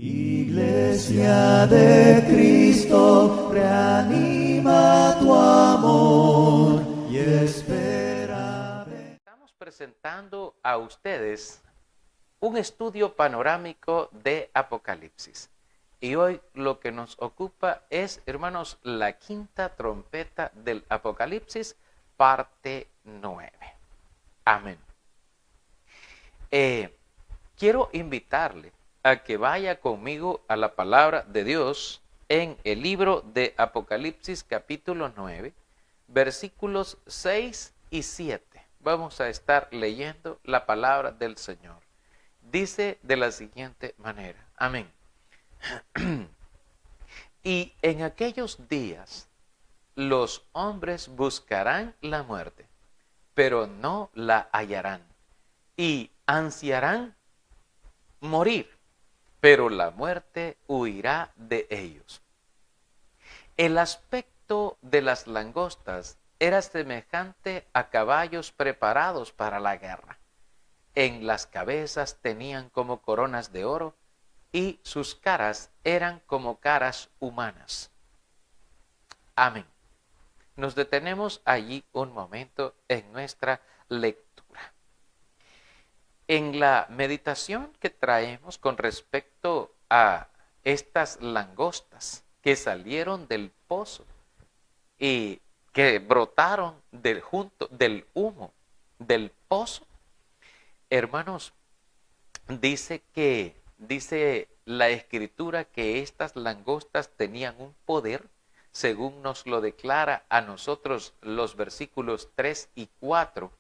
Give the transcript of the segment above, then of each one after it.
Iglesia de Cristo, reanima tu amor y espera. Estamos presentando a ustedes un estudio panorámico de Apocalipsis. Y hoy lo que nos ocupa es, hermanos, la quinta trompeta del Apocalipsis, parte 9. Amén. Quiero invitarle a que vaya conmigo a la palabra de Dios en el libro de Apocalipsis capítulo 9, versículos 6 y 7. Vamos a estar leyendo la palabra del Señor. Dice de la siguiente manera. Amén. Y en aquellos días los hombres buscarán la muerte, pero no la hallarán, y ansiarán morir, pero la muerte huirá de ellos. El aspecto de las langostas era semejante a caballos preparados para la guerra. En las cabezas tenían como coronas de oro y sus caras eran como caras humanas. Amén. Nos detenemos allí un momento en nuestra lectura. En la meditación que traemos con respecto a estas langostas que salieron del pozo y que brotaron del humo del pozo, hermanos, dice la Escritura que estas langostas tenían un poder, según nos lo declara a nosotros los versículos 3 y 4.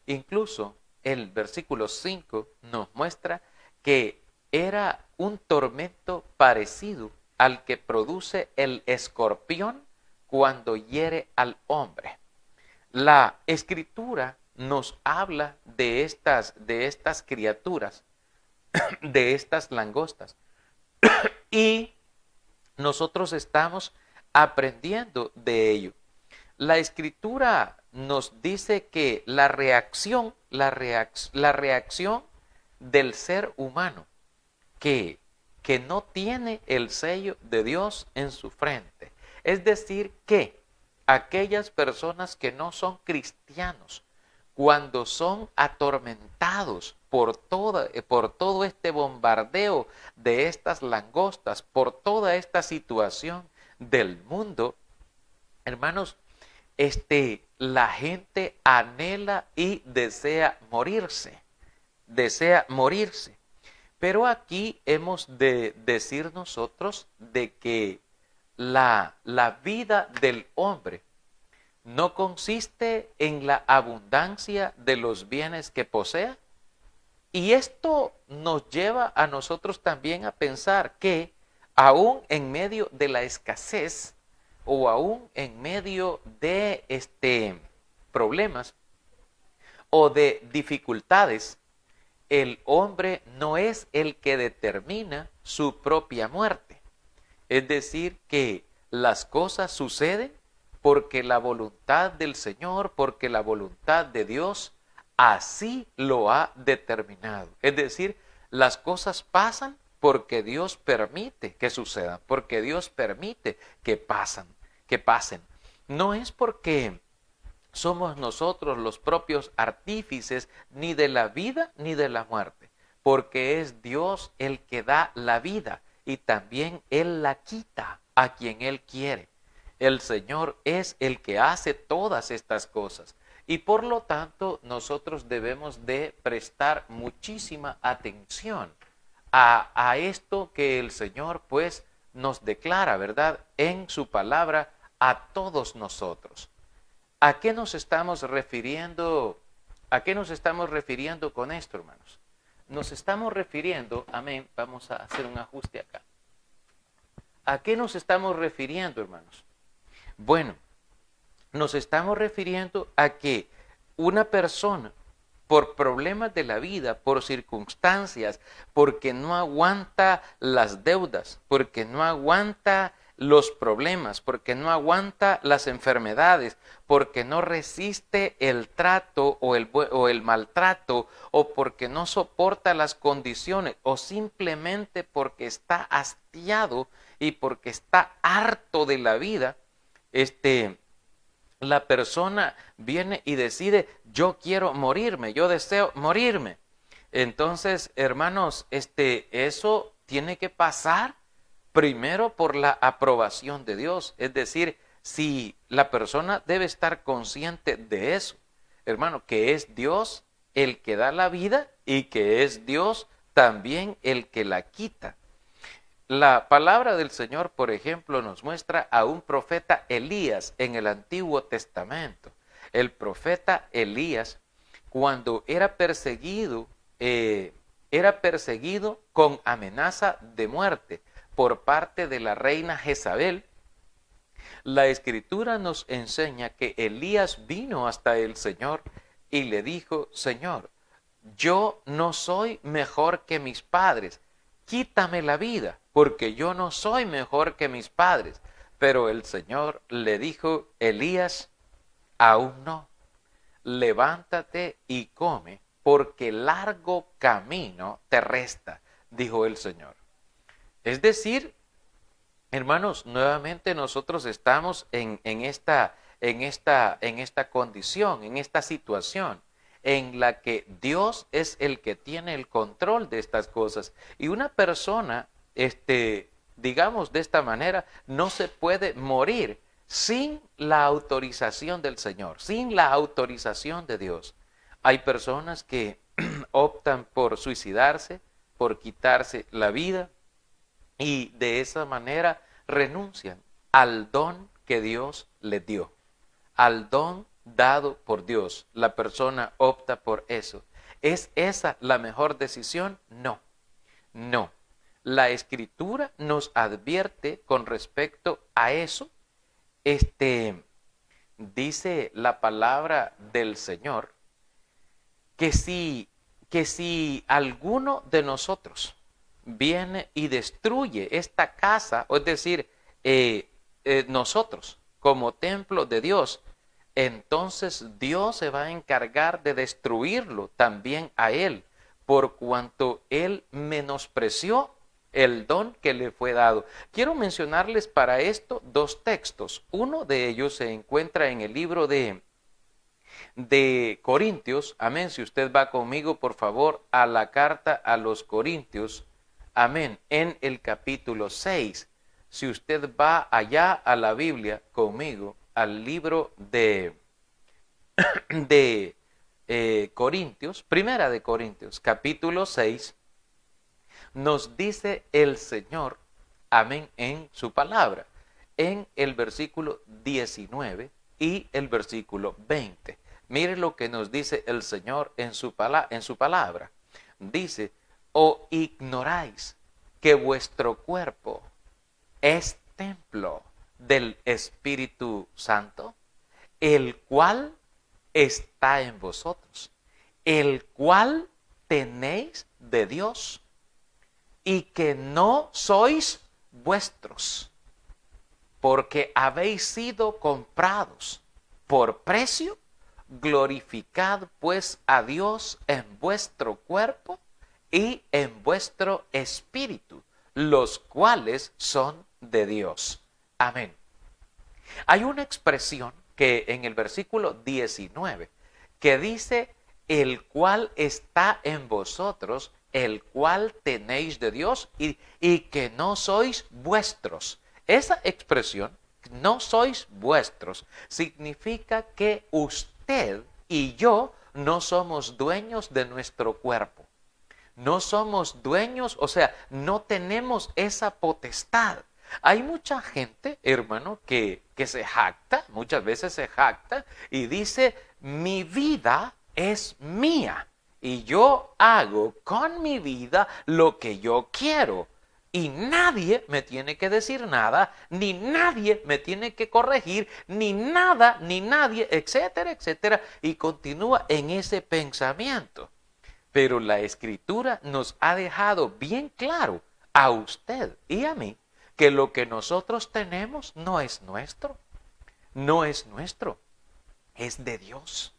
Incluso el versículo 5 nos muestra que era un tormento parecido al que produce el escorpión cuando hiere al hombre. La Escritura nos habla de estas criaturas, de estas langostas. Y nosotros estamos aprendiendo de ello. La Escritura nos dice que la reacción del ser humano que no tiene el sello de Dios en su frente, es decir, que aquellas personas que no son cristianos, cuando son atormentados por todo este bombardeo de estas langostas, por toda esta situación del mundo, hermanos, la gente anhela y desea morirse. Pero aquí hemos de decir nosotros de que la vida del hombre no consiste en la abundancia de los bienes que posea. Y esto nos lleva a nosotros también a pensar que aún en medio de la escasez o aún en medio de problemas o de dificultades, el hombre no es el que determina su propia muerte. Es decir, que las cosas suceden porque la voluntad del Señor, porque la voluntad de Dios así lo ha determinado. Es decir, las cosas pasan porque Dios permite que sucedan, porque Dios permite que pasen. No es porque somos nosotros los propios artífices ni de la vida ni de la muerte, porque es Dios el que da la vida y también Él la quita a quien Él quiere. El Señor es el que hace todas estas cosas y por lo tanto nosotros debemos de prestar muchísima atención a esto que el Señor pues nos declara, ¿verdad?, en su palabra a todos nosotros. ¿A qué nos estamos refiriendo? ¿A qué nos estamos refiriendo con esto, hermanos? Nos estamos refiriendo, amén, vamos a hacer un ajuste acá. ¿A qué nos estamos refiriendo, hermanos? Bueno, nos estamos refiriendo a que una persona, por problemas de la vida, por circunstancias, porque no aguanta las deudas, porque no aguanta los problemas, porque no aguanta las enfermedades, porque no resiste el trato o el maltrato, o porque no soporta las condiciones, o simplemente porque está hastiado y porque está harto de la vida, la persona viene y decide, yo quiero morirme, yo deseo morirme. Entonces, hermanos, eso tiene que pasar primero por la aprobación de Dios. Es decir, si la persona debe estar consciente de eso, hermano, que es Dios el que da la vida y que es Dios también el que la quita. La palabra del Señor, por ejemplo, nos muestra a un profeta Elías en el Antiguo Testamento. El profeta Elías, cuando era perseguido con amenaza de muerte por parte de la reina Jezabel. La Escritura nos enseña que Elías vino hasta el Señor y le dijo, Señor, yo no soy mejor que mis padres, quítame la vida, porque yo no soy mejor que mis padres. Pero el Señor le dijo, Elías, aún no, levántate y come, porque largo camino te resta, dijo el Señor. Es decir, hermanos, nuevamente nosotros estamos en esta condición, en esta situación, en la que Dios es el que tiene el control de estas cosas. Y una persona, digamos de esta manera, no se puede morir sin la autorización del Señor, sin la autorización de Dios. Hay personas que optan por suicidarse, por quitarse la vida y de esa manera renuncian al don que Dios les dio, al don dado por Dios. La persona opta por eso. ¿Es esa la mejor decisión? No, no. La Escritura nos advierte con respecto a eso. Dice la palabra del Señor que si alguno de nosotros viene y destruye esta casa, es decir, nosotros como templo de Dios, entonces Dios se va a encargar de destruirlo también a él, por cuanto él menospreció el don que le fue dado. Quiero mencionarles para esto dos textos. Uno de ellos se encuentra en el libro de Corintios. Amén. Si usted va conmigo, por favor, a la carta a los Corintios. Amén. En el capítulo 6. Si usted va allá a la Biblia conmigo, al libro de Corintios, primera de Corintios, capítulo 6, nos dice el Señor, amén, en su palabra, en el versículo 19 y el versículo 20. Mire lo que nos dice el Señor en su palabra. Dice, ¿o ignoráis que vuestro cuerpo es templo del Espíritu Santo, el cual está en vosotros, el cual tenéis de Dios, y que no sois vuestros, porque habéis sido comprados por precio? Glorificad pues a Dios en vuestro cuerpo y en vuestro espíritu, los cuales son de Dios. Amén. Hay una expresión que en el versículo 19 que dice, el cual está en vosotros, el cual tenéis de Dios y que no sois vuestros. Esa expresión, no sois vuestros, significa que usted y yo no somos dueños de nuestro cuerpo. No somos dueños, o sea, no tenemos esa potestad. Hay mucha gente, hermano, que se jacta, muchas veces se jacta y dice, mi vida es mía y yo hago con mi vida lo que yo quiero. Y nadie me tiene que decir nada, ni nadie me tiene que corregir, ni nada, ni nadie, etcétera, etcétera. Y continúa en ese pensamiento. Pero la Escritura nos ha dejado bien claro a usted y a mí que lo que nosotros tenemos no es nuestro, no es nuestro, es de Dios,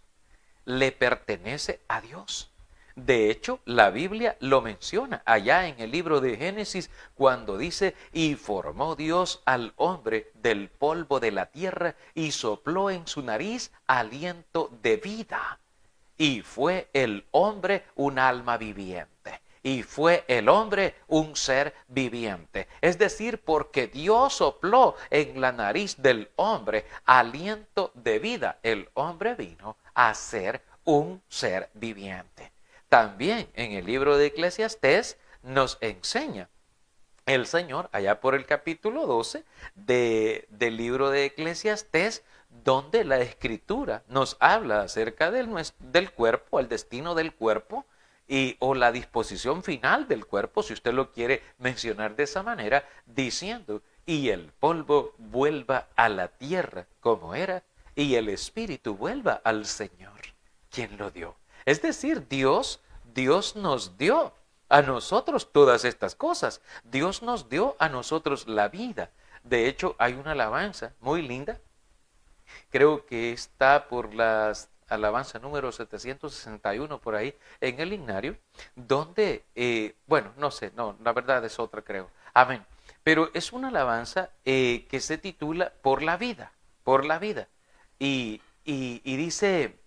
le pertenece a Dios. De hecho, la Biblia lo menciona allá en el libro de Génesis cuando dice, y formó Dios al hombre del polvo de la tierra y sopló en su nariz aliento de vida. Y fue el hombre un alma viviente. Y fue el hombre un ser viviente. Es decir, porque Dios sopló en la nariz del hombre aliento de vida, el hombre vino a ser un ser viviente. También en el libro de Eclesiastés nos enseña el Señor, allá por el capítulo 12 del libro de Eclesiastés, donde la Escritura nos habla acerca del cuerpo, el destino del cuerpo, o la disposición final del cuerpo, si usted lo quiere mencionar de esa manera, diciendo, y el polvo vuelva a la tierra como era, y el espíritu vuelva al Señor, quien lo dio. Es decir, Dios nos dio a nosotros todas estas cosas. Dios nos dio a nosotros la vida. De hecho, hay una alabanza muy linda. Creo que está por la alabanza número 761 por ahí en el himnario, donde, no sé, no, la verdad es otra, creo. Amén. Pero es una alabanza que se titula Por la vida, por la vida. Y dice,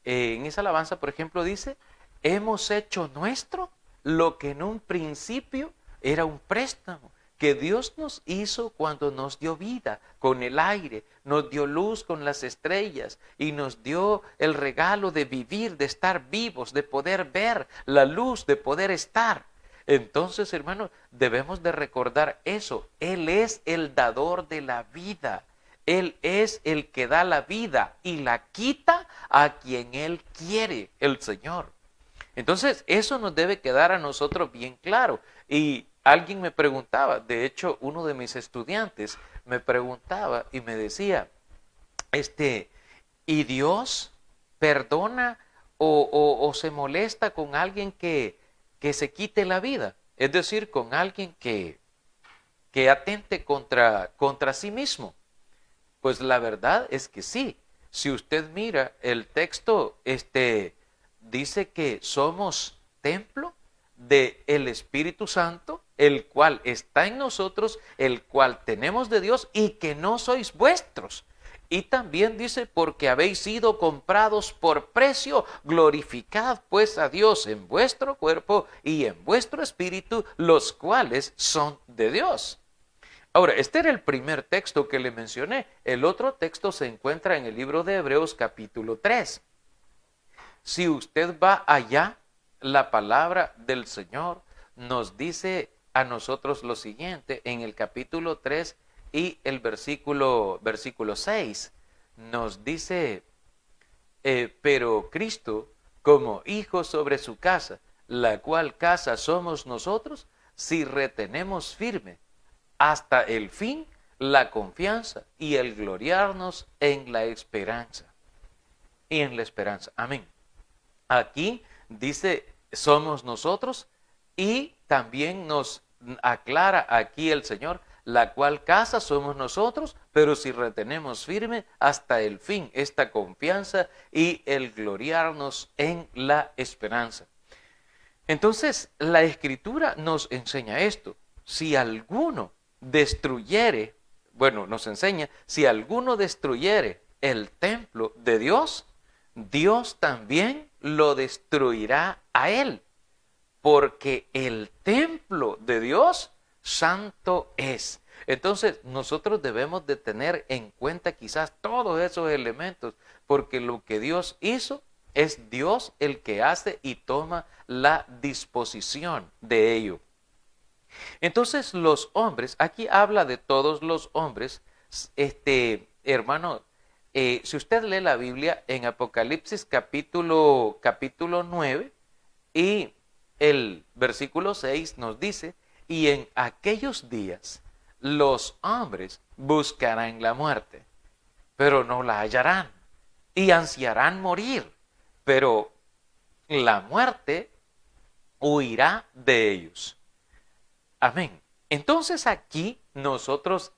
en esa alabanza, por ejemplo, dice, hemos hecho nuestro lo que en un principio era un préstamo que Dios nos hizo cuando nos dio vida con el aire, nos dio luz con las estrellas y nos dio el regalo de vivir, de estar vivos, de poder ver la luz, de poder estar. Entonces, hermanos, debemos de recordar eso. Él es el dador de la vida. Él es el que da la vida y la quita a quien Él quiere, el Señor. Entonces, eso nos debe quedar a nosotros bien claro. Y alguien me preguntaba, de hecho, uno de mis estudiantes me preguntaba y me decía, ¿y Dios perdona o se molesta con alguien que se quite la vida? Es decir, con alguien que atente contra sí mismo. Pues la verdad es que sí. Si usted mira el texto, dice que somos templo del Espíritu Santo, el cual está en nosotros, el cual tenemos de Dios y que no sois vuestros. Y también dice, porque habéis sido comprados por precio, glorificad pues a Dios en vuestro cuerpo y en vuestro espíritu, los cuales son de Dios. Ahora, este era el primer texto que le mencioné. El otro texto se encuentra en el libro de Hebreos capítulo 3. Si usted va allá, la palabra del Señor nos dice a nosotros lo siguiente, en el capítulo 3 y el versículo 6, nos dice, pero Cristo como hijo sobre su casa, la cual casa somos nosotros, si retenemos firme hasta el fin la confianza y el gloriarnos en la esperanza. Y en la esperanza. Amén. Aquí dice, somos nosotros, y también nos aclara aquí el Señor, la cual casa somos nosotros, pero si retenemos firme hasta el fin esta confianza y el gloriarnos en la esperanza. Entonces, la Escritura nos enseña esto. Si alguno destruyere, nos enseña, si alguno destruyere el templo de Dios, Dios también lo destruirá a él, porque el templo de Dios santo es. Entonces, nosotros debemos de tener en cuenta quizás todos esos elementos, porque lo que Dios hizo es Dios el que hace y toma la disposición de ello. Entonces los hombres, aquí habla de todos los hombres, hermano, si usted lee la Biblia en Apocalipsis capítulo 9 y el versículo 6 nos dice, y en aquellos días los hombres buscarán la muerte, pero no la hallarán, y ansiarán morir, pero la muerte huirá de ellos. Amén. Entonces aquí nosotros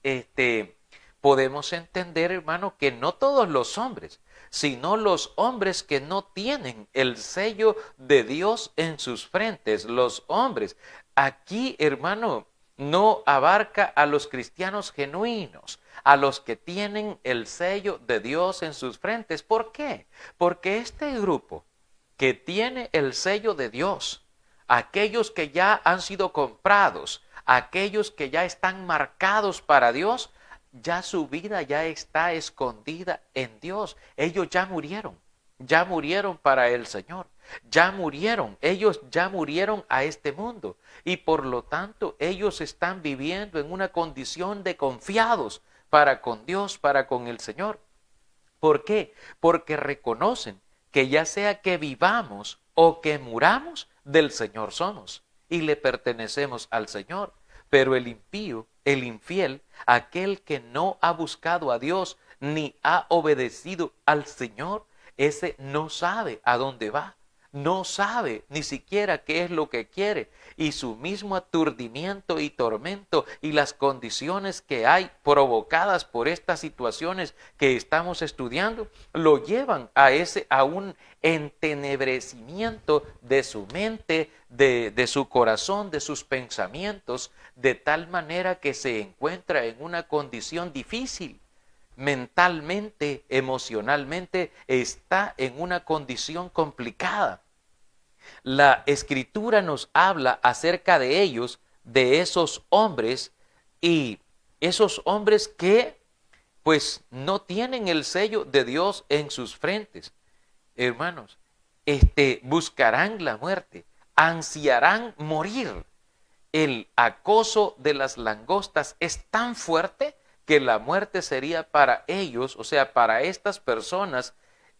podemos entender, hermano, que no todos los hombres, sino los hombres que no tienen el sello de Dios en sus frentes, los hombres. Aquí, hermano, no abarca a los cristianos genuinos, a los que tienen el sello de Dios en sus frentes. ¿Por qué? Porque este grupo que tiene el sello de Dios, aquellos que ya han sido comprados, aquellos que ya están marcados para Dios, ya su vida ya está escondida en Dios. Ellos ya murieron para el Señor, ya murieron, ellos ya murieron a este mundo y por lo tanto ellos están viviendo en una condición de confiados para con Dios, para con el Señor. ¿Por qué? Porque reconocen que ya sea que vivamos o que muramos, del Señor somos y le pertenecemos al Señor. Pero el impío, el infiel, aquel que no ha buscado a Dios ni ha obedecido al Señor, ese no sabe a dónde va, no sabe ni siquiera qué es lo que quiere, y su mismo aturdimiento y tormento y las condiciones que hay provocadas por estas situaciones que estamos estudiando lo llevan a un entenebrecimiento de su mente, de su corazón, de sus pensamientos, de tal manera que se encuentra en una condición difícil. Mentalmente, emocionalmente, está en una condición complicada. La Escritura nos habla acerca de ellos, de esos hombres, y esos hombres que pues no tienen el sello de Dios en sus frentes. Hermanos, buscarán la muerte, ansiarán morir. El acoso de las langostas es tan fuerte que la muerte sería para ellos, o sea, para estas personas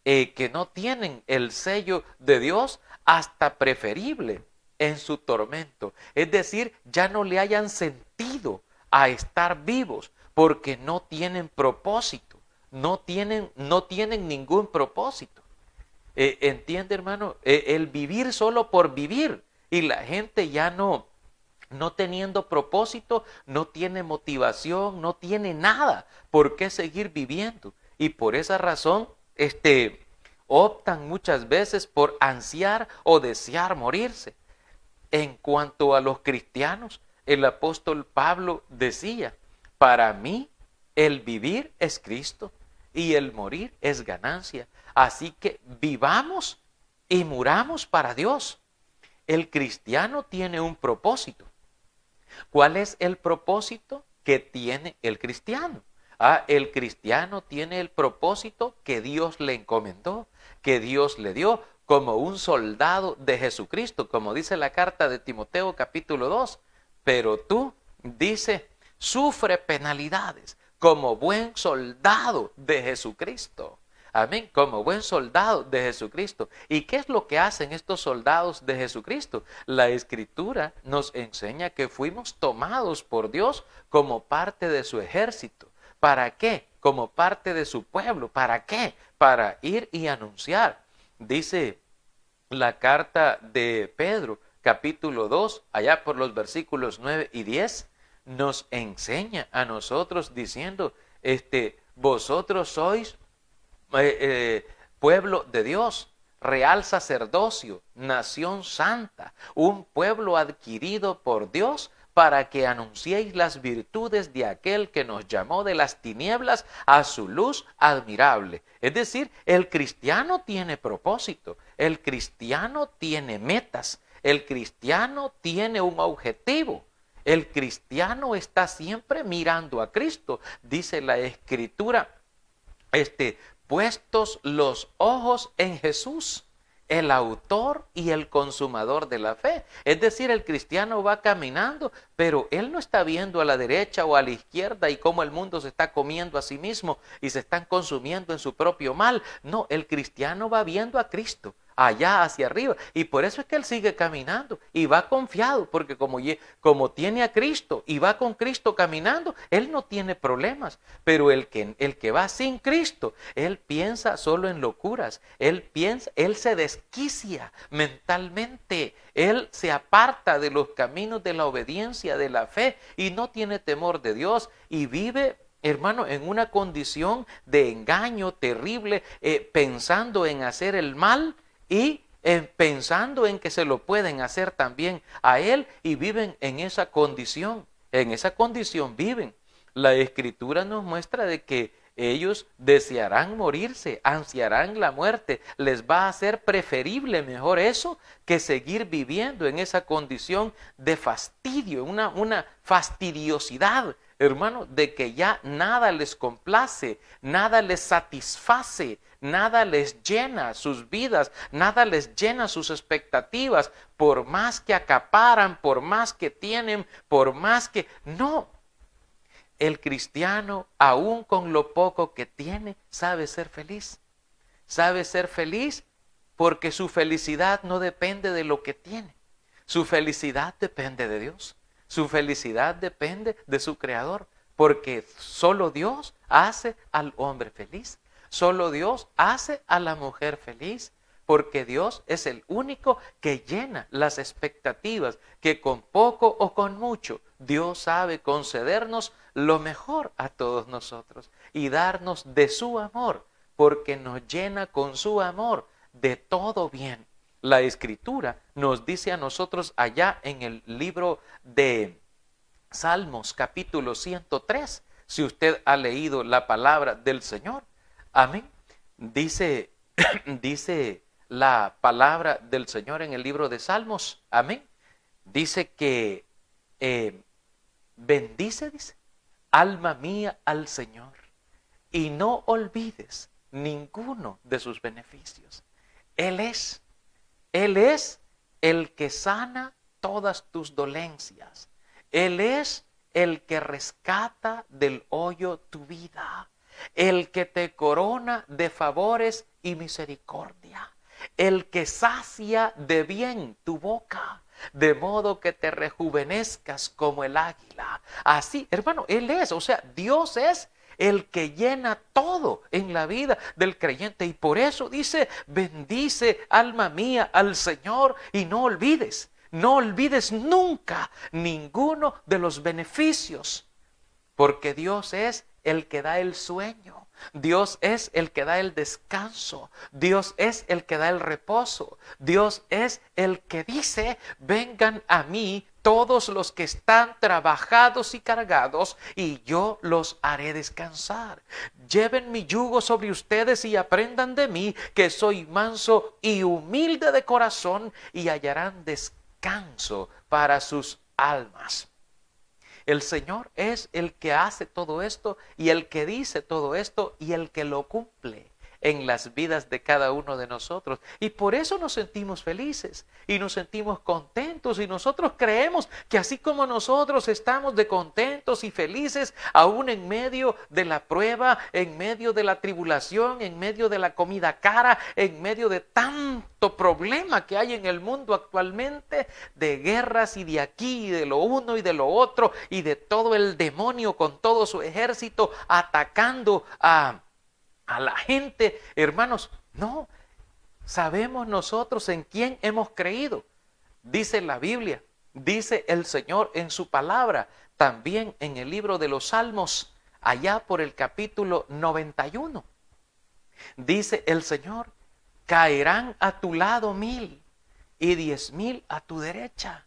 que no tienen el sello de Dios, hasta preferible en su tormento. Es decir, ya no le hayan sentido a estar vivos porque no tienen propósito, no tienen ningún propósito. ¿Entiende, hermano? El vivir solo por vivir, y la gente ya no teniendo propósito, no tiene motivación, no tiene nada por qué seguir viviendo. Y por esa razón, optan muchas veces por ansiar o desear morirse. En cuanto a los cristianos, el apóstol Pablo decía, para mí el vivir es Cristo y el morir es ganancia. Así que vivamos y muramos para Dios. El cristiano tiene un propósito. ¿Cuál es el propósito que tiene el cristiano? El cristiano tiene el propósito que Dios le encomendó, que Dios le dio como un soldado de Jesucristo, como dice la carta de Timoteo capítulo 2. Pero tú, dice, sufre penalidades como buen soldado de Jesucristo. Amén, como buen soldado de Jesucristo. ¿Y qué es lo que hacen estos soldados de Jesucristo? La Escritura nos enseña que fuimos tomados por Dios como parte de su ejército. ¿Para qué? Como parte de su pueblo. ¿Para qué? Para ir y anunciar. Dice la carta de Pedro, capítulo 2, allá por los versículos 9 y 10, nos enseña a nosotros diciendo, vosotros sois pueblo de Dios, real sacerdocio, nación santa, un pueblo adquirido por Dios para que anunciéis las virtudes de aquel que nos llamó de las tinieblas a su luz admirable. Es decir, el cristiano tiene propósito, el cristiano tiene metas, el cristiano tiene un objetivo. El cristiano está siempre mirando a Cristo. Dice la Escritura, puestos los ojos en Jesús, el autor y el consumador de la fe. Es decir, el cristiano va caminando, pero él no está viendo a la derecha o a la izquierda y cómo el mundo se está comiendo a sí mismo y se están consumiendo en su propio mal. No, el cristiano va viendo a Cristo, allá hacia arriba. Y por eso es que él sigue caminando y va confiado, porque como tiene a Cristo y va con Cristo caminando, él no tiene problemas. Pero el que va sin Cristo, él piensa solo en locuras, él se desquicia mentalmente, él se aparta de los caminos de la obediencia, de la fe, y no tiene temor de Dios y vive, hermano, en una condición de engaño terrible, pensando en hacer el mal y pensando en que se lo pueden hacer también a él, y viven en esa condición viven. La Escritura nos muestra de que ellos desearán morirse, ansiarán la muerte, les va a ser preferible mejor eso que seguir viviendo en esa condición de fastidio, una fastidiosidad, hermano, de que ya nada les complace, nada les satisface, nada les llena sus vidas, nada les llena sus expectativas, por más que acaparan, por más que tienen, por más que... No, el cristiano, aún con lo poco que tiene, sabe ser feliz. Sabe ser feliz porque su felicidad no depende de lo que tiene. Su felicidad depende de Dios. Su felicidad depende de su Creador, porque solo Dios hace al hombre feliz. Solo Dios hace a la mujer feliz, porque Dios es el único que llena las expectativas, que con poco o con mucho Dios sabe concedernos lo mejor a todos nosotros y darnos de su amor, porque nos llena con su amor de todo bien. La Escritura nos dice a nosotros allá en el libro de Salmos capítulo 103, si usted ha leído la palabra del Señor, amén, dice la palabra del Señor en el libro de Salmos, amén, dice que bendice, dice, alma mía al Señor, y no olvides ninguno de sus beneficios. Él es el que sana todas tus dolencias. Él es el que rescata del hoyo tu vida, el que te corona de favores y misericordia, el que sacia de bien tu boca, de modo que te rejuvenezcas como el águila. Así, hermano, Él es, o sea, Dios es el que llena todo en la vida del creyente. Y por eso dice, bendice alma mía al Señor, y no olvides nunca ninguno de los beneficios, porque Dios es el que da el sueño, Dios es el que da el descanso, Dios es el que da el reposo, Dios es el que dice, vengan a mí todos los que están trabajados y cargados, y yo los haré descansar. Lleven mi yugo sobre ustedes y aprendan de mí, que soy manso y humilde de corazón, y hallarán descanso para sus almas. El Señor es el que hace todo esto, y el que dice todo esto, y el que lo cumple en las vidas de cada uno de nosotros. Y por eso nos sentimos felices y nos sentimos contentos, y nosotros creemos que así como nosotros estamos de contentos y felices aún en medio de la prueba, en medio de la tribulación, en medio de la comida cara, en medio de tanto problema que hay en el mundo actualmente, de guerras y de aquí y de lo uno y de lo otro, y de todo el demonio con todo su ejército atacando a la gente, hermanos, no, sabemos nosotros en quién hemos creído. Dice la Biblia, dice el Señor en su palabra, también en el libro de los Salmos, allá por el capítulo 91. Dice el Señor, caerán a tu lado 1000 y 10,000 a tu derecha,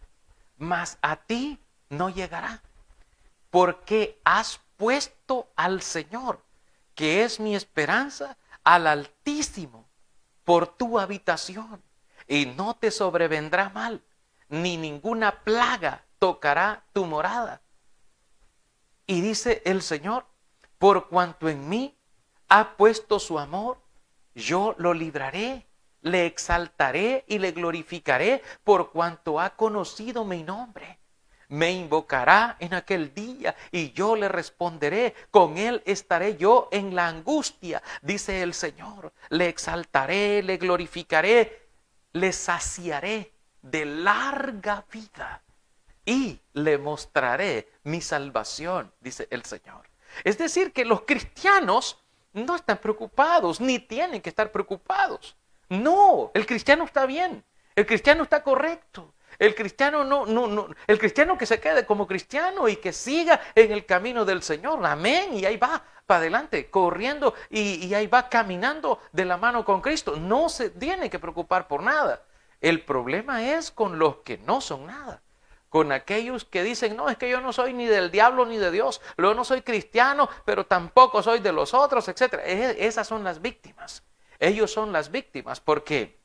mas a ti no llegará, porque has puesto al Señor, que es mi esperanza, al Altísimo, por tu habitación, y no te sobrevendrá mal, ni ninguna plaga tocará tu morada. Y dice el Señor, por cuanto en mí ha puesto su amor, yo lo libraré, le exaltaré y le glorificaré, por cuanto ha conocido mi nombre. Me invocará en aquel día y yo le responderé, con él estaré yo en la angustia, dice el Señor. Le exaltaré, le glorificaré, le saciaré de larga vida y le mostraré mi salvación, dice el Señor. Es decir, que los cristianos no están preocupados, ni tienen que estar preocupados. No, el cristiano está bien, el cristiano está correcto. El cristiano el cristiano que se quede como cristiano y que siga en el camino del Señor, amén, y ahí va para adelante, corriendo y ahí va caminando de la mano con Cristo. No se tiene que preocupar por nada. El problema es con los que no son nada. Con aquellos que dicen, no, es que yo no soy ni del diablo ni de Dios, yo no soy cristiano, pero tampoco soy de los otros, etc. Esas son las víctimas. Ellos son las víctimas porque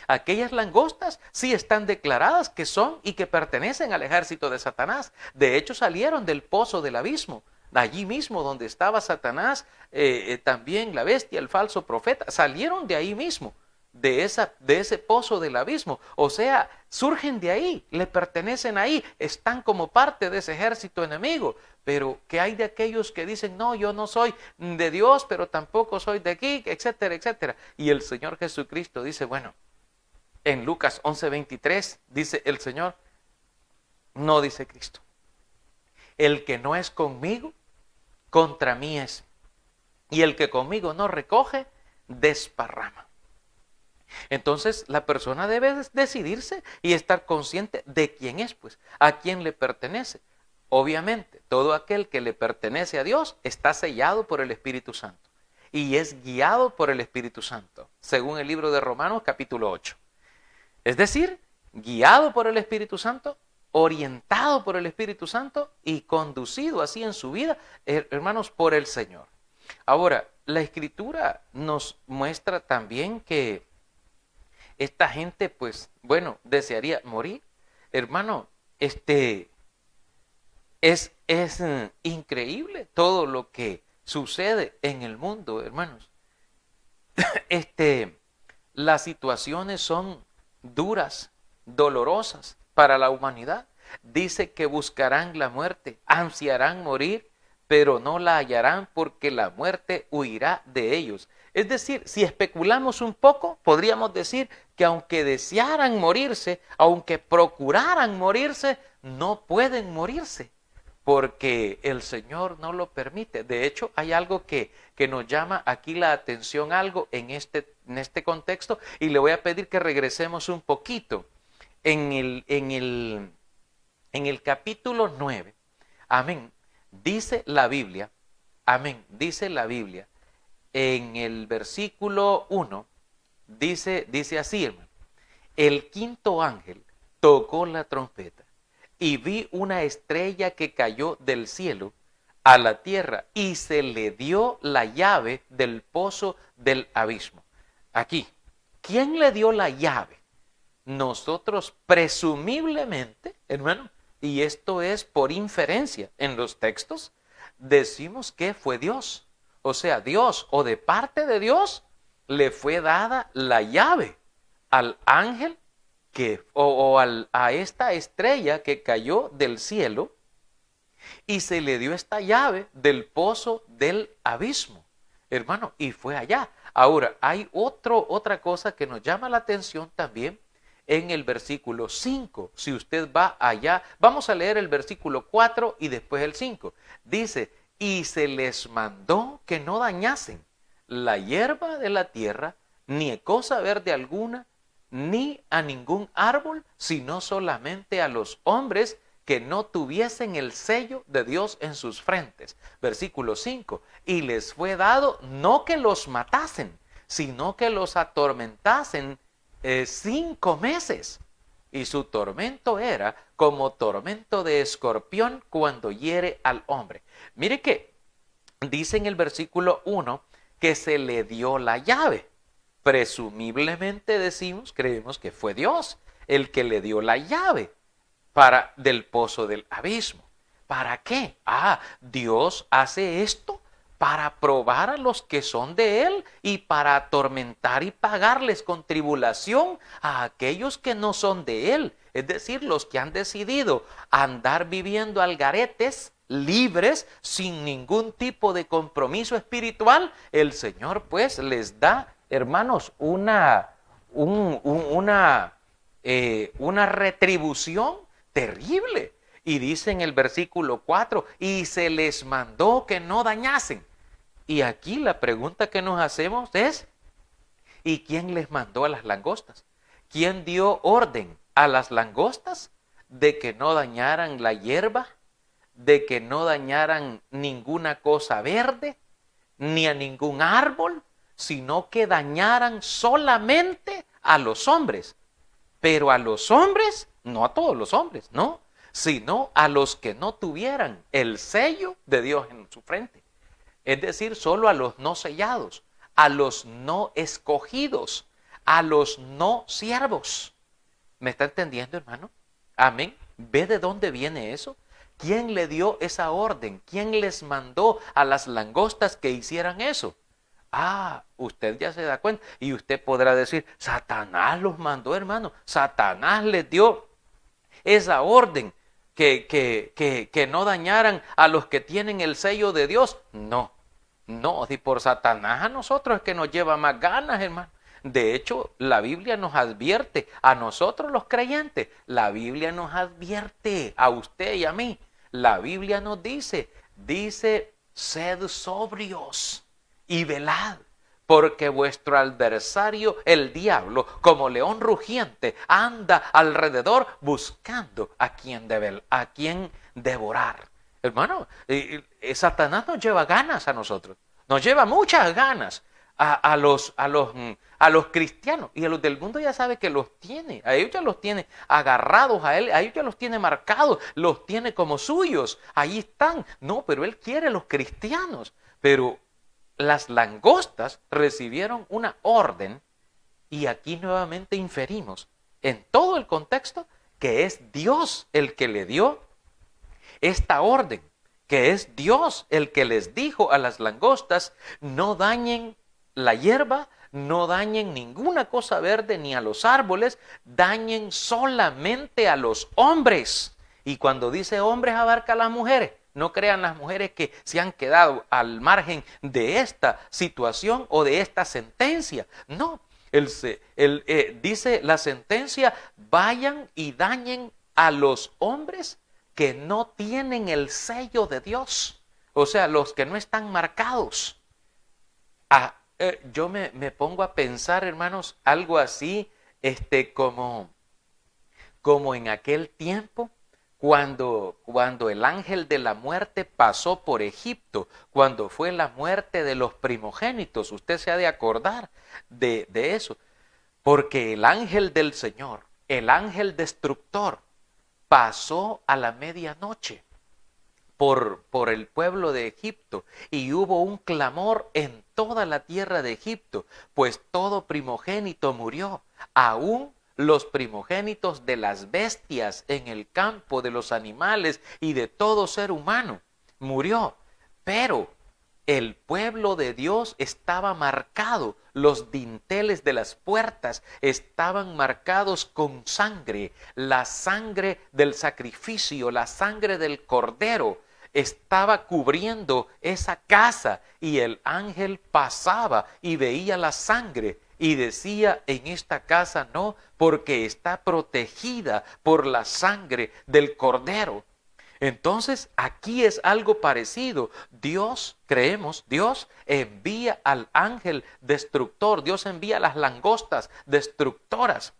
aquellas langostas sí están declaradas que son y que pertenecen al ejército de Satanás. De hecho, salieron del pozo del abismo. Allí mismo donde estaba Satanás, también la bestia, el falso profeta, salieron de ahí mismo. De ese pozo del abismo, o sea, surgen de ahí, le pertenecen ahí, están como parte de ese ejército enemigo. Pero ¿qué hay de aquellos que dicen, no, yo no soy de Dios, pero tampoco soy de aquí, etcétera, etcétera? Y el Señor Jesucristo dice, bueno, en Lucas 11:23 dice el Señor, no dice Cristo, el que no es conmigo, contra mí es, y el que conmigo no recoge, desparrama. Entonces la persona debe decidirse y estar consciente de quién es, pues, a quién le pertenece. Obviamente, todo aquel que le pertenece a Dios está sellado por el Espíritu Santo y es guiado por el Espíritu Santo, según el libro de Romanos capítulo 8. Es decir, guiado por el Espíritu Santo, orientado por el Espíritu Santo y conducido así en su vida, hermanos, por el Señor. Ahora, la Escritura nos muestra también que esta gente, pues, bueno, desearía morir. Hermano, es increíble todo lo que sucede en el mundo, hermanos. Las situaciones son duras, dolorosas para la humanidad. Dice que buscarán la muerte, ansiarán morir, pero no la hallarán porque la muerte huirá de ellos. Es decir, si especulamos un poco, podríamos decir que aunque desearan morirse, aunque procuraran morirse, no pueden morirse, porque el Señor no lo permite. De hecho, hay algo que nos llama aquí la atención, algo en este contexto, y le voy a pedir que regresemos un poquito. En el capítulo 9, amén, dice la Biblia, en el versículo 1, dice así, hermano, el quinto ángel tocó la trompeta y vi una estrella que cayó del cielo a la tierra y se le dio la llave del pozo del abismo. Aquí, ¿quién le dio la llave? Nosotros presumiblemente, hermano, y esto es por inferencia en los textos, decimos que fue Dios. O sea, Dios, o de parte de Dios, le fue dada la llave al ángel a esta estrella que cayó del cielo, y se le dio esta llave del pozo del abismo, hermano, y fue allá. Ahora, hay otra cosa que nos llama la atención también en el versículo 5. Si usted va allá, vamos a leer el versículo 4 y después el 5. Dice, y se les mandó que no dañasen la hierba de la tierra, ni cosa verde alguna, ni a ningún árbol, sino solamente a los hombres que no tuviesen el sello de Dios en sus frentes. Versículo 5, y les fue dado no que los matasen, sino que los atormentasen 5 meses. Y su tormento era como tormento de escorpión cuando hiere al hombre. Mire que dice en el versículo 1 que se le dio la llave. Presumiblemente creemos que fue Dios el que le dio la llave del pozo del abismo. ¿Para qué? Dios hace esto para probar a los que son de Él y para atormentar y pagarles con tribulación a aquellos que no son de Él. Es decir, los que han decidido andar viviendo al garetes, libres, sin ningún tipo de compromiso espiritual, el Señor pues les da, hermanos, una una retribución terrible. Y dice en el versículo 4, y se les mandó que no dañasen. Y aquí la pregunta que nos hacemos es, ¿y quién les mandó a las langostas? ¿Quién dio orden a las langostas de que no dañaran la hierba, de que no dañaran ninguna cosa verde, ni a ningún árbol, sino que dañaran solamente a los hombres? Pero a los hombres, no a todos los hombres, no, sino a los que no tuvieran el sello de Dios en su frente. Es decir, solo a los no sellados, a los no escogidos, a los no siervos. ¿Me está entendiendo, hermano? Amén. ¿Ve de dónde viene eso? ¿Quién le dio esa orden? ¿Quién les mandó a las langostas que hicieran eso? Ah, usted ya se da cuenta y usted podrá decir, Satanás los mandó, hermano. Satanás les dio esa orden que no dañaran a los que tienen el sello de Dios. No, no, si por Satanás a nosotros es que nos lleva más ganas, hermano. De hecho, la Biblia nos advierte, a nosotros los creyentes, la Biblia nos advierte, a usted y a mí. La Biblia nos dice, sed sobrios y velad, porque vuestro adversario, el diablo, como león rugiente, anda alrededor buscando a quien devorar. Hermano, Satanás nos lleva ganas a nosotros, nos lleva muchas ganas a los cristianos, y a los del mundo ya sabe que los tiene, a ellos ya los tiene agarrados a él, a ellos ya los tiene marcados, los tiene como suyos, ahí están. No, pero él quiere los cristianos. Pero las langostas recibieron una orden, y aquí nuevamente inferimos en todo el contexto que es Dios el que le dio esta orden, que es Dios el que les dijo a las langostas, no dañen la hierba, no dañen ninguna cosa verde ni a los árboles, dañen solamente a los hombres. Y cuando dice hombres abarca a las mujeres. No crean las mujeres que se han quedado al margen de esta situación o de esta sentencia. No, dice la sentencia, vayan y dañen a los hombres que no tienen el sello de Dios. O sea, los que no están marcados. Yo me pongo a pensar, hermanos, algo así, como en aquel tiempo, cuando el ángel de la muerte pasó por Egipto, cuando fue la muerte de los primogénitos. Usted se ha de acordar de eso, porque el ángel del Señor, el ángel destructor, pasó a la medianoche por el pueblo de Egipto, y hubo un clamor en toda la tierra de Egipto, pues todo primogénito murió, aún los primogénitos de las bestias en el campo, de los animales y de todo ser humano murió. Pero el pueblo de Dios estaba marcado, los dinteles de las puertas estaban marcados con sangre, la sangre del sacrificio, la sangre del cordero estaba cubriendo esa casa, y el ángel pasaba y veía la sangre y decía, en esta casa no, porque está protegida por la sangre del cordero. Entonces aquí es algo parecido. Dios, creemos, Dios envía al ángel destructor, Dios envía las langostas destructoras.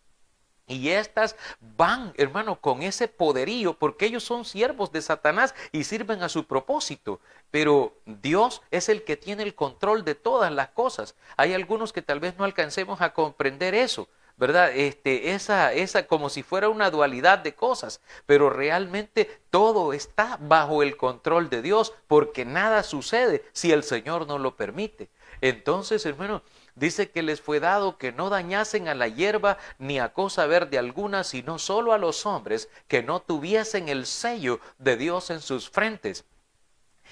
Y estas van, hermano, con ese poderío, porque ellos son siervos de Satanás y sirven a su propósito. Pero Dios es el que tiene el control de todas las cosas. Hay algunos que tal vez no alcancemos a comprender eso, ¿verdad? Esa como si fuera una dualidad de cosas, pero realmente todo está bajo el control de Dios, porque nada sucede si el Señor no lo permite. Entonces, hermano, dice que les fue dado que no dañasen a la hierba ni a cosa verde alguna, sino solo a los hombres que no tuviesen el sello de Dios en sus frentes.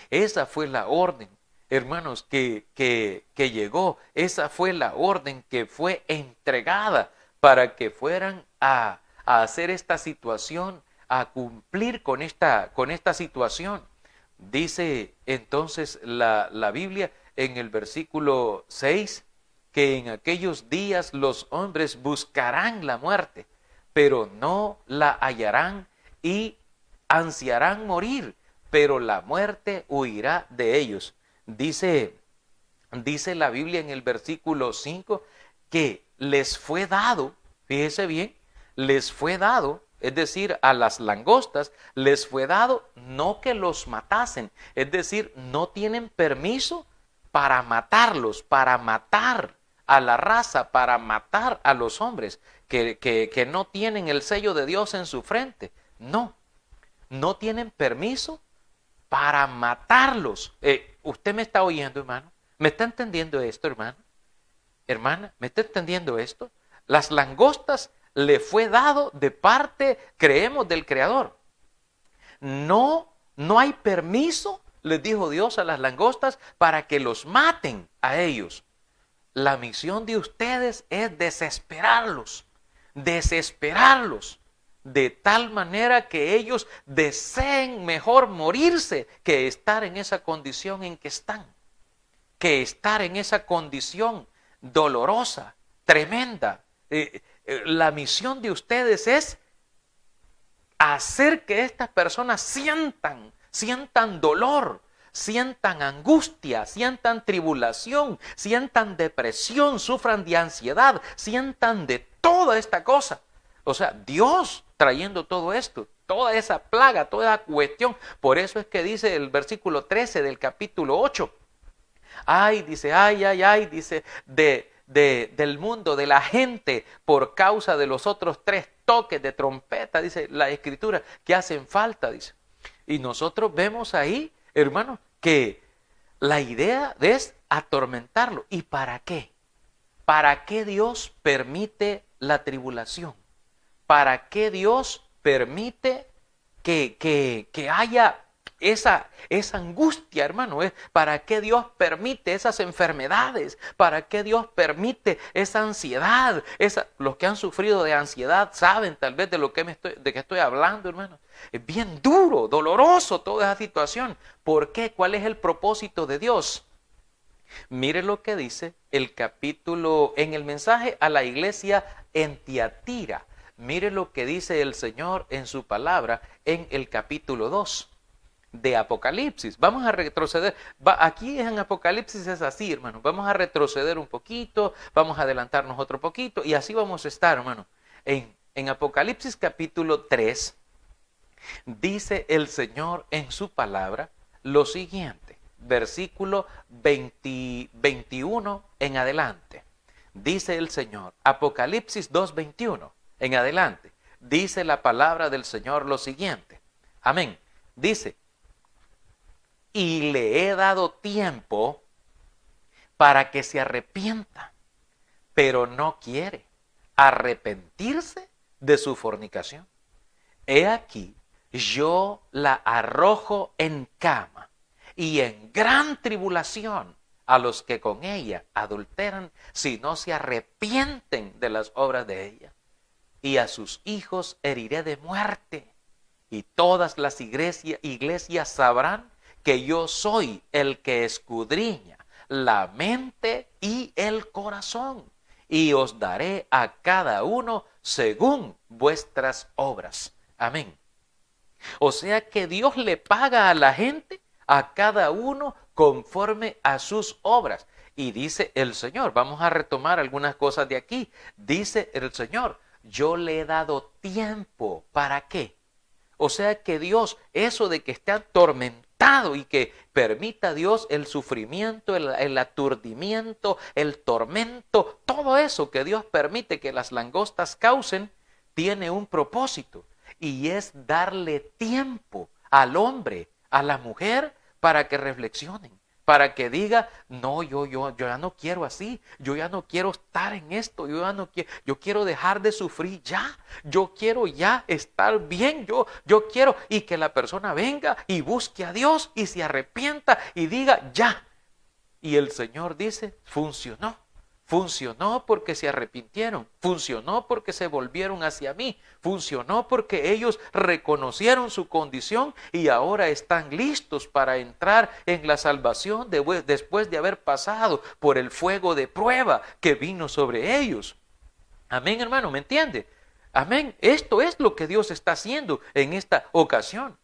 Esa fue la orden, hermanos, que llegó. Esa fue la orden que fue entregada para que fueran a hacer esta situación, a cumplir con esta situación. Dice entonces la Biblia en el versículo 6 que en aquellos días los hombres buscarán la muerte, pero no la hallarán, y ansiarán morir, pero la muerte huirá de ellos. Dice la Biblia en el versículo 5 que les fue dado, fíjese bien, les fue dado, es decir, a las langostas les fue dado no que los matasen, es decir, no tienen permiso para matarlos, para matar a la raza, para matar a los hombres que no tienen el sello de Dios en su frente. No tienen permiso para matarlos. ¿Usted me está oyendo, hermano? ¿Me está entendiendo esto, hermano? Hermana, ¿me está entendiendo esto? Las langostas le fue dado de parte, creemos, del Creador. No hay permiso, les dijo Dios a las langostas, para que los maten a ellos. La misión de ustedes es desesperarlos, de tal manera que ellos deseen mejor morirse que estar en esa condición en que están, que estar en esa condición dolorosa, tremenda. La misión de ustedes es hacer que estas personas sientan dolor, sientan angustia, sientan tribulación, sientan depresión, sufran de ansiedad, sientan de toda esta cosa. O sea, Dios trayendo todo esto, toda esa plaga, toda esa cuestión. Por eso es que dice el versículo 13 del capítulo 8. Ay, dice, dice, del mundo, de la gente, por causa de los otros 3 toques de trompeta, dice la Escritura, que hacen falta, dice. Y nosotros vemos ahí, hermanos, que la idea es atormentarlo. ¿Y para qué? ¿Para qué Dios permite la tribulación? ¿Para qué Dios permite que haya esa angustia, hermano? ¿Para qué Dios permite esas enfermedades? ¿Para qué Dios permite esa ansiedad? Los que han sufrido de ansiedad saben tal vez de qué estoy hablando, hermano. Es bien duro, doloroso toda esa situación. ¿Por qué? ¿Cuál es el propósito de Dios? Mire lo que dice el capítulo, en el mensaje a la iglesia en Tiatira. Mire lo que dice el Señor en su palabra en el capítulo 2 de Apocalipsis. Vamos a retroceder. Aquí en Apocalipsis es así, hermano. Vamos a retroceder un poquito, vamos a adelantarnos otro poquito y así vamos a estar, hermano. En Apocalipsis capítulo 3 dice el Señor en su palabra lo siguiente. Versículo 21 en adelante. Dice el Señor, Apocalipsis 2:21 en adelante. Dice la palabra del Señor lo siguiente. Amén. Dice, y le he dado tiempo para que se arrepienta, pero no quiere arrepentirse de su fornicación. He aquí, yo la arrojo en cama y en gran tribulación a los que con ella adulteran, si no se arrepienten de las obras de ella. Y a sus hijos heriré de muerte, y todas las iglesias sabrán que yo soy el que escudriña la mente y el corazón, y os daré a cada uno según vuestras obras. Amén. O sea que Dios le paga a la gente, a cada uno conforme a sus obras. Y dice el Señor, vamos a retomar algunas cosas de aquí. Dice el Señor, yo le he dado tiempo. ¿Para qué? O sea que Dios, eso de que esté atormentado y que permita Dios el sufrimiento, el aturdimiento, el tormento, todo eso que Dios permite que las langostas causen, tiene un propósito. Y es darle tiempo al hombre, a la mujer, para que reflexionen, para que diga, no, yo ya no quiero así, yo ya no quiero estar en esto, yo quiero dejar de sufrir ya, yo quiero ya estar bien, yo quiero, y que la persona venga y busque a Dios y se arrepienta y diga ya. Y el Señor dice, funcionó, funcionó porque se arrepintieron, funcionó porque se volvieron hacia mí, funcionó porque ellos reconocieron su condición y ahora están listos para entrar en la salvación después de haber pasado por el fuego de prueba que vino sobre ellos. Amén, hermano, ¿me entiende? Amén. Esto es lo que Dios está haciendo en esta ocasión.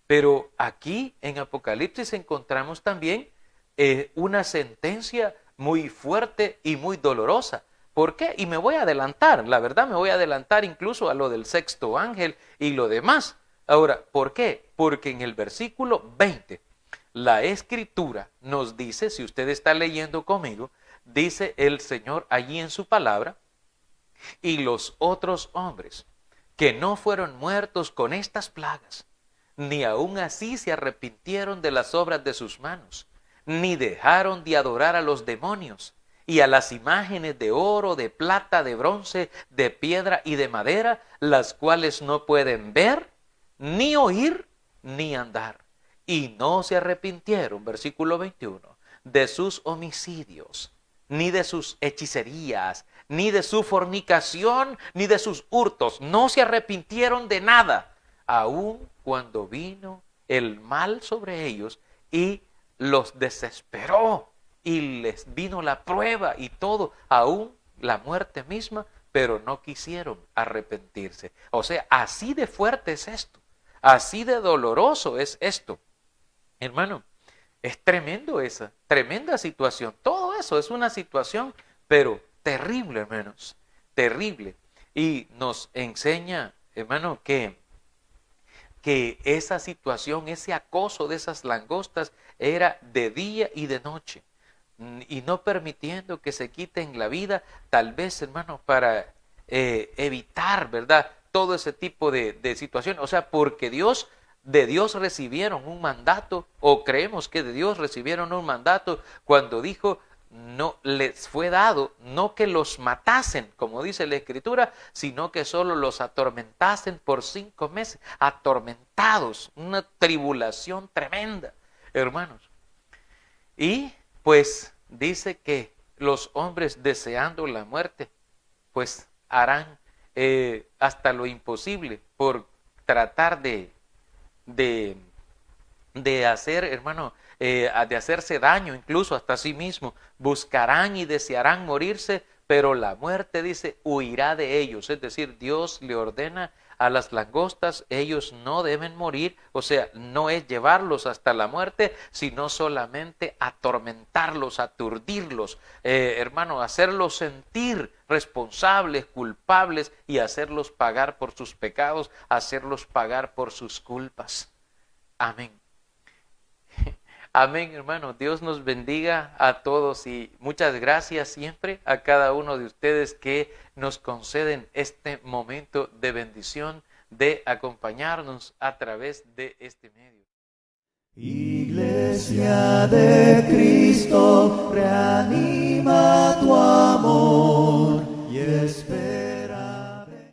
Pero aquí en Apocalipsis encontramos también una sentencia muy fuerte y muy dolorosa. ¿Por qué? Y me voy a adelantar, la verdad me voy a adelantar incluso a lo del sexto ángel y lo demás. Ahora, ¿por qué? Porque en el versículo 20, la Escritura nos dice, si usted está leyendo conmigo, dice el Señor allí en su palabra, y los otros hombres que no fueron muertos con estas plagas, ni aun así se arrepintieron de las obras de sus manos, ni dejaron de adorar a los demonios y a las imágenes de oro, de plata, de bronce, de piedra y de madera, las cuales no pueden ver, ni oír, ni andar. Y no se arrepintieron, versículo 21, de sus homicidios, ni de sus hechicerías, ni de su fornicación, ni de sus hurtos. No se arrepintieron de nada, aun cuando vino el mal sobre ellos y los desesperó y les vino la prueba y todo, aún la muerte misma, pero no quisieron arrepentirse. O sea, así de fuerte es esto, así de doloroso es esto. Hermano, es tremendo esa, tremenda situación. Todo eso es una situación, pero terrible, hermanos, terrible. Y nos enseña, hermano, que esa situación, ese acoso de esas langostas era de día y de noche, y no permitiendo que se quiten la vida, tal vez, hermano, para evitar, ¿verdad?, todo ese tipo de situación. O sea, porque de Dios recibieron un mandato, o creemos que de Dios recibieron un mandato cuando dijo, no les fue dado, no que los matasen, como dice la Escritura, sino que solo los atormentasen por 5 meses, atormentados, una tribulación tremenda, hermanos. Y pues dice que los hombres deseando la muerte, pues harán hasta lo imposible por tratar de hacer, hermano, de hacerse daño incluso hasta sí mismo. Buscarán y desearán morirse, pero la muerte, dice, huirá de ellos. Es decir, Dios le ordena a las langostas, ellos no deben morir, o sea, no es llevarlos hasta la muerte, sino solamente atormentarlos, aturdirlos, hermano, hacerlos sentir responsables, culpables y hacerlos pagar por sus pecados, hacerlos pagar por sus culpas. Amén. Amén, hermano. Dios nos bendiga a todos y muchas gracias siempre a cada uno de ustedes que nos conceden este momento de bendición, de acompañarnos a través de este medio. Iglesia de Cristo, reanima tu amor.